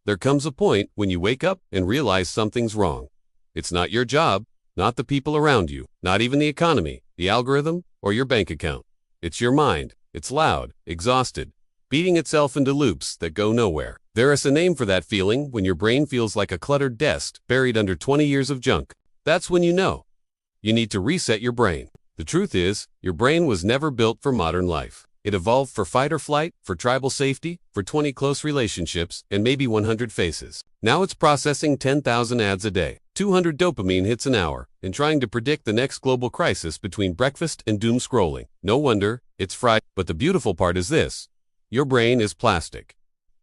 there comes a point when you wake up and realize something's wrong. It's not your job, not the people around you, not even the economy, the algorithm, or your bank account. It's your mind. It's loud, exhausted, beating itself into loops that go nowhere. There is a name for that feeling when your brain feels like a cluttered desk buried under 20 years of junk. That's when you know. You need to reset your brain. The truth is, your brain was never built for modern life. It evolved for fight or flight, for tribal safety, for 20 close relationships, and maybe 100 faces. Now it's processing 10,000 ads a day, 200 dopamine hits an hour, and trying to predict the next global crisis between breakfast and doom scrolling. No wonder, it's fried. But the beautiful part is this. Your brain is plastic.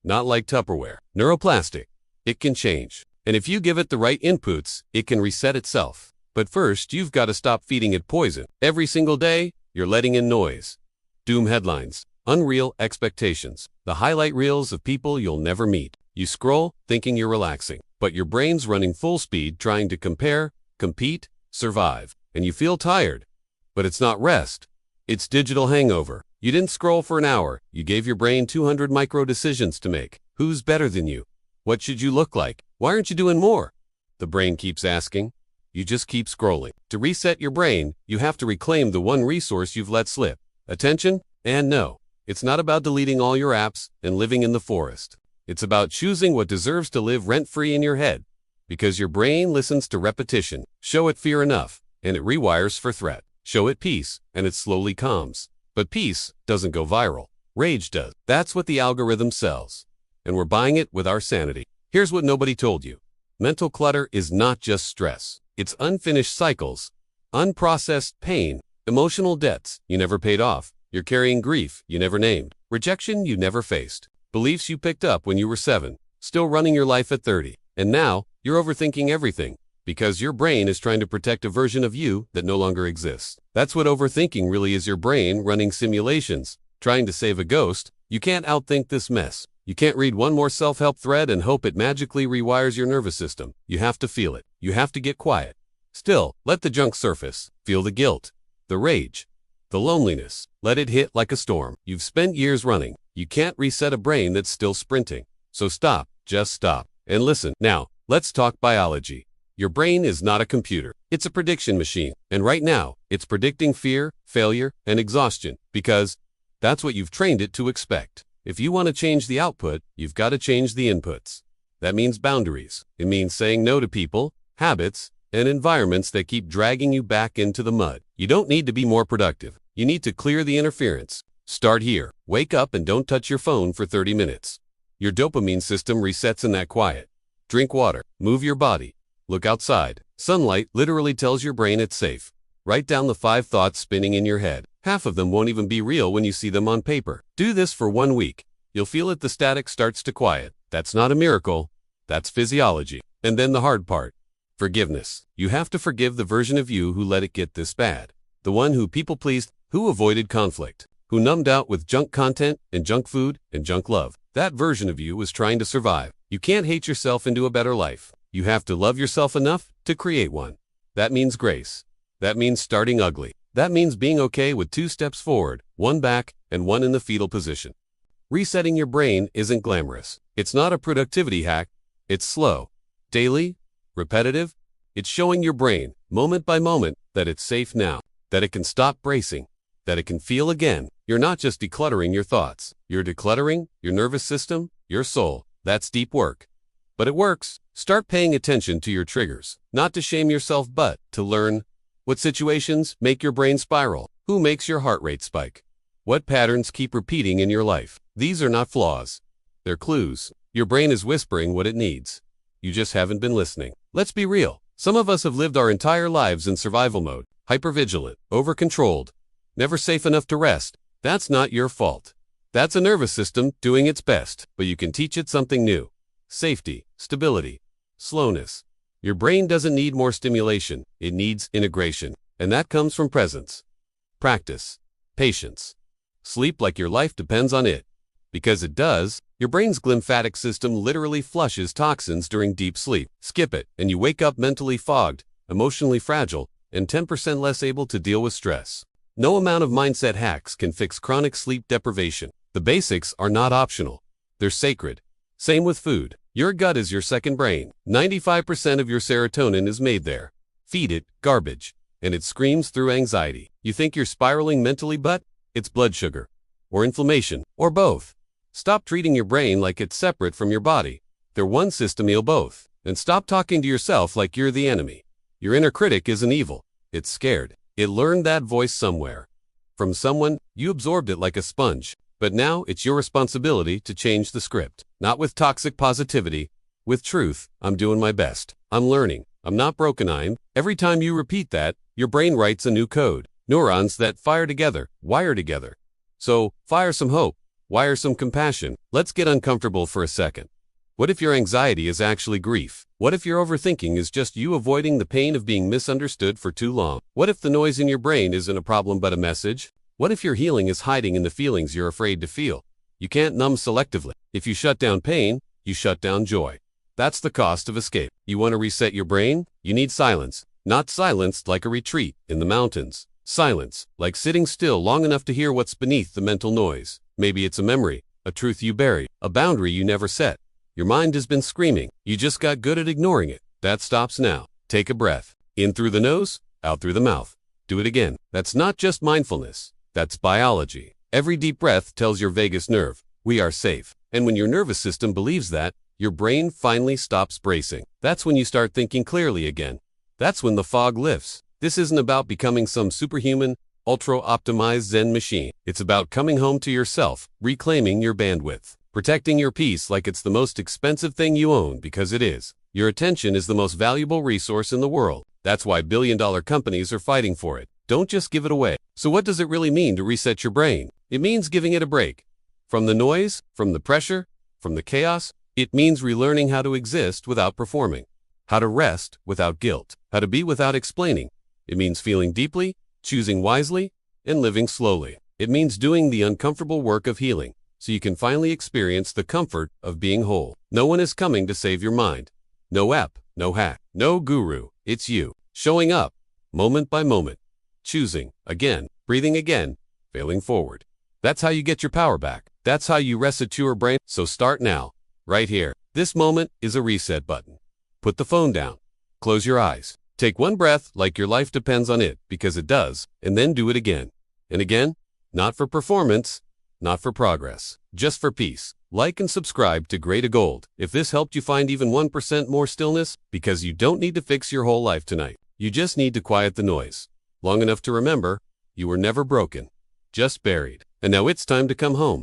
Not like Tupperware. Neuroplastic. It can change. And if you give it the right inputs, it can reset itself. But first, you've got to stop feeding it poison. Every single day, you're letting in noise. Doom headlines, unreal expectations, the highlight reels of people you'll never meet. You scroll, thinking you're relaxing, but your brain's running full speed trying to compare, compete, survive, and you feel tired. But it's not rest. It's digital hangover. You didn't scroll for an hour. You gave your brain 200 micro decisions to make. Who's better than you? What should you look like? Why aren't you doing more? The brain keeps asking. You just keep scrolling. To reset your brain, you have to reclaim the one resource you've let slip. Attention? And no, it's not about deleting all your apps and living in the forest. It's about choosing what deserves to live rent-free in your head. Because your brain listens to repetition. Show it fear enough, and it rewires for threat. Show it peace, and it slowly calms. But peace doesn't go viral. Rage does. That's what the algorithm sells. And we're buying it with our sanity. Here's what nobody told you. Mental clutter is not just stress. It's unfinished cycles, unprocessed pain, emotional debts you never paid off. You're carrying grief you never named, rejection you never faced, beliefs you picked up when you were 7, still running your life at 30. And now, you're overthinking everything because your brain is trying to protect a version of you that no longer exists. That's what overthinking really is, your brain running simulations, trying to save a ghost. You can't outthink this mess. You can't read one more self-help thread and hope it magically rewires your nervous system. You have to feel it. You have to get quiet. Still, let the junk surface. Feel the guilt, the rage, the loneliness. Let it hit like a storm. You've spent years running. You can't reset a brain that's still sprinting. So stop, just stop, and listen. Now, let's talk biology. Your brain is not a computer. It's a prediction machine. And right now, it's predicting fear, failure, and exhaustion because that's what you've trained it to expect. If you want to change the output, you've got to change the inputs. That means boundaries. It means saying no to people, habits, and environments that keep dragging you back into the mud. You don't need to be more productive. You need to clear the interference. Start here. Wake up and don't touch your phone for 30 minutes. Your dopamine system resets in that quiet. Drink water. Move your body. Look outside. Sunlight literally tells your brain it's safe. Write down the 5 thoughts spinning in your head. Half of them won't even be real when you see them on paper. Do this for 1 week. You'll feel it. The static starts to quiet. That's not a miracle. That's physiology. And then the hard part. Forgiveness. You have to forgive the version of you who let it get this bad. The one who people pleased, who avoided conflict, who numbed out with junk content and junk food and junk love. That version of you was trying to survive. You can't hate yourself into a better life. You have to love yourself enough to create one. That means grace. That means starting ugly. That means being okay with 2 steps forward, 1 back, and 1 in the fetal position. Resetting your brain isn't glamorous. It's not a productivity hack. It's slow, daily, repetitive. It's showing your brain, moment by moment, that it's safe now, that it can stop bracing, that it can feel again. You're not just decluttering your thoughts. You're decluttering your nervous system, your soul. That's deep work. But it works. Start paying attention to your triggers, not to shame yourself, but to learn what situations make your brain spiral, who makes your heart rate spike, what patterns keep repeating in your life. These are not flaws. They're clues. Your brain is whispering what it needs. You just haven't been listening. Let's be real. Some of us have lived our entire lives in survival mode, hypervigilant, over-controlled, never safe enough to rest. That's not your fault. That's a nervous system doing its best, but you can teach it something new. Safety, stability, slowness. Your brain doesn't need more stimulation. It needs integration. And that comes from presence, practice, patience. Sleep like your life depends on it. Because it does. Your brain's glymphatic system literally flushes toxins during deep sleep. Skip it, and you wake up mentally fogged, emotionally fragile, and 10% less able to deal with stress. No amount of mindset hacks can fix chronic sleep deprivation. The basics are not optional. They're sacred. Same with food. Your gut is your second brain. 95% of your serotonin is made there. Feed it garbage, and it screams through anxiety. You think you're spiraling mentally, but it's blood sugar, or inflammation, or both. Stop treating your brain like it's separate from your body. They're one system, heal both. And stop talking to yourself like you're the enemy. Your inner critic isn't evil. It's scared. It learned that voice somewhere. From someone, you absorbed it like a sponge. But now it's your responsibility to change the script. Not with toxic positivity, with truth. I'm doing my best. I'm learning. I'm not broken. Every time you repeat that, your brain writes a new code. Neurons that fire together, wire together. So, fire some hope. Wire some compassion. Let's get uncomfortable for a second. What if your anxiety is actually grief? What if your overthinking is just you avoiding the pain of being misunderstood for too long? What if the noise in your brain isn't a problem but a message? What if your healing is hiding in the feelings you're afraid to feel? You can't numb selectively. If you shut down pain, you shut down joy. That's the cost of escape. You want to reset your brain? You need silence. Not silence like a retreat in the mountains. Silence, like sitting still long enough to hear what's beneath the mental noise. Maybe it's a memory, a truth you buried, a boundary you never set. Your mind has been screaming. You just got good at ignoring it. That stops now. Take a breath. In through the nose, out through the mouth. Do it again. That's not just mindfulness. That's biology. Every deep breath tells your vagus nerve, we are safe. And when your nervous system believes that, your brain finally stops bracing. That's when you start thinking clearly again. That's when the fog lifts. This isn't about becoming some superhuman, ultra-optimized Zen machine. It's about coming home to yourself, reclaiming your bandwidth. Protecting your peace like it's the most expensive thing you own, because it is. Your attention is the most valuable resource in the world. That's why billion-dollar companies are fighting for it. Don't just give it away. So what does it really mean to reset your brain? It means giving it a break. From the noise, from the pressure, from the chaos. It means relearning how to exist without performing. How to rest without guilt. How to be without explaining. It means feeling deeply, choosing wisely, and living slowly. It means doing the uncomfortable work of healing, so you can finally experience the comfort of being whole. No one is coming to save your mind. No app, no hack, no guru. It's you, showing up, moment by moment, choosing, again, breathing again, failing forward. That's how you get your power back. That's how you reset your brain. So start now, right here. This moment is a reset button. Put the phone down. Close your eyes. Take one breath like your life depends on it, because it does, and then do it again. And again, not for performance, not for progress, just for peace. Like and subscribe to Grey to Gold if this helped you find even 1% more stillness, because you don't need to fix your whole life tonight. You just need to quiet the noise long enough to remember you were never broken, just buried. And now it's time to come home.